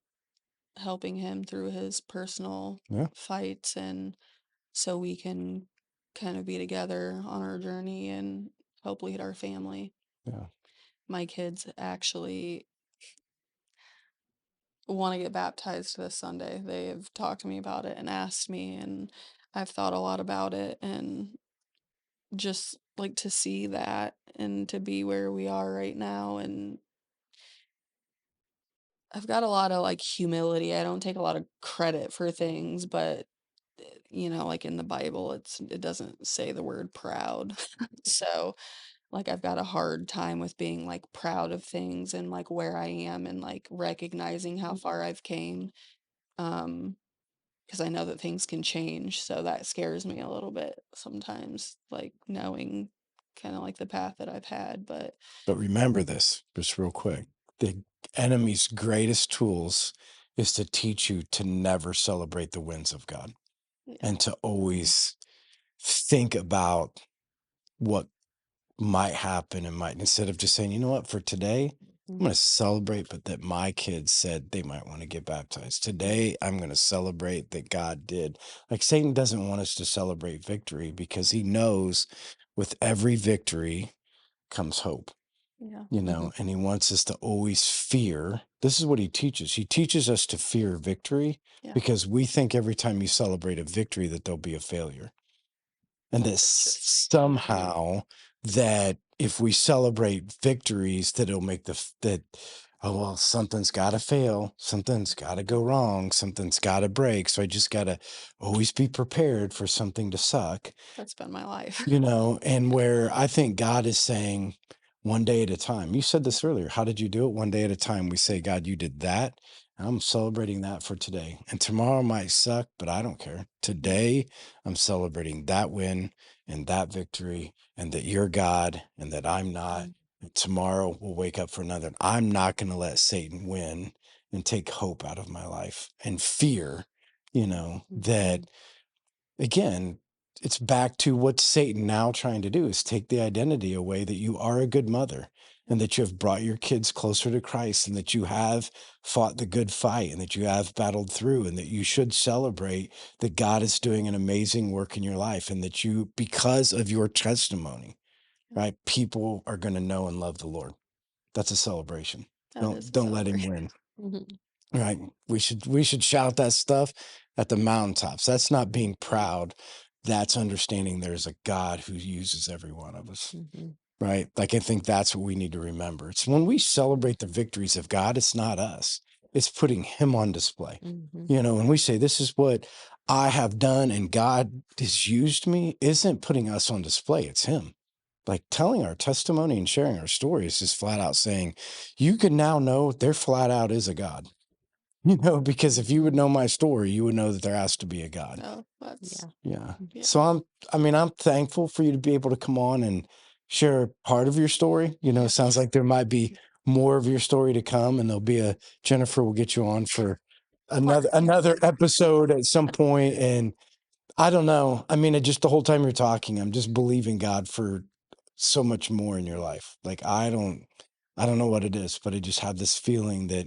helping him through his personal yeah. fights, and so we can kind of be together on our journey and help lead our family. Yeah. My kids actually want to get baptized this Sunday. They have talked to me about it and asked me, and I've thought a lot about it. And just like to see that and to be where we are right now. And I've got a lot of like humility. I don't take a lot of credit for things, but you know, like in the Bible, it doesn't say the word proud. So, like, I've got a hard time with being like proud of things and like where I am and like recognizing how far I've came. Um, because I know that things can change, so that scares me a little bit sometimes, like knowing kind of like the path that I've had. But But remember this, just real quick. The enemy's greatest tools is to teach you to never celebrate the wins of God yeah, and to always think about what might happen and might, instead of just saying, you know what, for today, I'm going to celebrate, but that my kids said they might want to get baptized. Today, I'm going to celebrate that God did. Like Satan doesn't want us to celebrate victory because he knows with every victory comes hope, yeah, you know, and he wants us to always fear. This is what he teaches. He teaches us to fear victory yeah. because we think every time you celebrate a victory that there'll be a failure. And that That's true. somehow that if we celebrate victories, that it'll make that, oh, well, something's got to fail, something's got to go wrong, something's got to break. So I just got to always be prepared for something to suck, That's been my life. you know, and where I think God is saying one day at a time. You said this earlier. How did you do it? One day at a time. We say, God, you did that. And I'm celebrating that for today. And tomorrow might suck, but I don't care. Today, I'm celebrating that win and that victory, and that you're God and that I'm not. And tomorrow, we'll wake up for another. I'm not going to let Satan win and take hope out of my life and fear, you know, that again, it's back to what Satan now trying to do is take the identity away that you are a good mother and that you have brought your kids closer to Christ and that you have fought the good fight and that you have battled through and that you should celebrate that God is doing an amazing work in your life and that you, because of your testimony, right, people are going to know and love the Lord. That's a celebration. That is a Don't let him celebration. win. Right. We should shout that stuff at the mountaintops. That's not being proud. That's understanding there's a God who uses every one of us. Right. Like I think that's what we need to remember. It's when we celebrate the victories of God, it's not us. It's putting him on display. You know, when we say this is what I have done and God has used me, isn't putting us on display. It's him. Like telling our testimony and sharing our story is just flat out saying, you can now know there flat out is a God. You know, because if you would know my story, you would know that there has to be a God. Oh, that's Yeah. yeah, So I'm thankful for you to be able to come on and share part of your story. You know, it yeah. sounds like there might be more of your story to come and there'll be a Jennifer will get you on for Part another episode at some point. And I don't know. I mean, just the whole time you're talking, I'm just believing God for so much more in your life. Like I don't know what it is, but I just have this feeling that,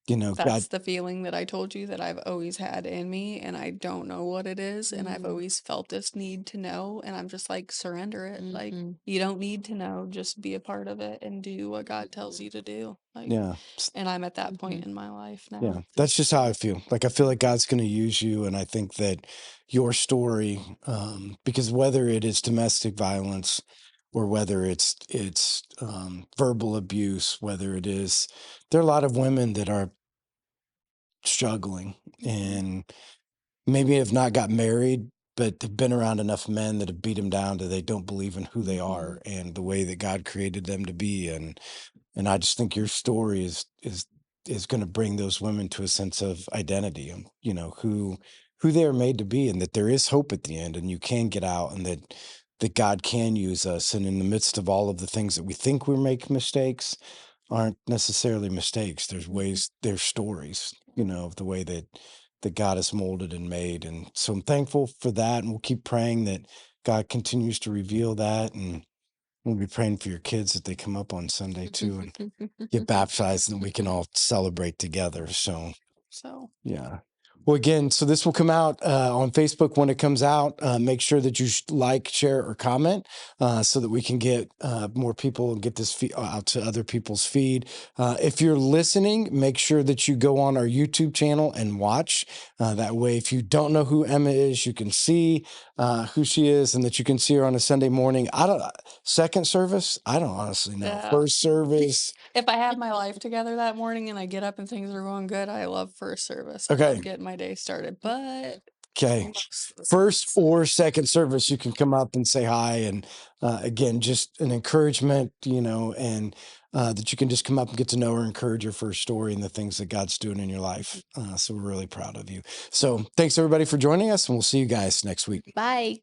you know, God. That's the feeling that I told you that I've always had in me, and I don't know what it is, and I've always felt this need to know, and I'm just like, surrender it. Like, you don't need to know, just be a part of it and do what God tells you to do. Like, Yeah. and I'm at that point in my life Yeah, now. that's just how I feel. Like I feel like God's going to use you, and I think that your story, because whether it is domestic violence, or whether it's verbal abuse, whether it is, there are a lot of women that are struggling Mhm. and maybe have not got married, but have been around enough men that have beat them down to they don't believe in who they are and the way that God created them to be, and I just think your story is going to bring those women to a sense of identity and you know who they are made to be and that there is hope at the end and you can get out and that God can use us and in the midst of all of the things that we think we make mistakes aren't necessarily mistakes. There's ways, there's stories, you know, of the way that God has molded and made. And so I'm thankful for that. And we'll keep praying that God continues to reveal that. And we'll be praying for your kids that they come up on Sunday too and get baptized and we can all celebrate together. So So, yeah. Well, again, so this will come out on Facebook when it comes out. Make sure that you like, share, or comment so that we can get more people and get this out to other people's feed. If you're listening, make sure that you go on our YouTube channel and watch. That way, if you don't know who Emma is, you can see who she is and that you can see her on a Sunday morning. I don't, second service, I don't honestly know. yeah. First service. If I have my life together that morning and I get up and things are going good, I love first service. I love Okay. getting my day started. But Okay. Almost the First same. or second service, you can come up and say hi. And again, just an encouragement, and that you can just come up and get to know or encourage her for her story and the things that God's doing in your life. So we're really proud of you. So thanks everybody for joining us, and we'll see you guys next week. Bye.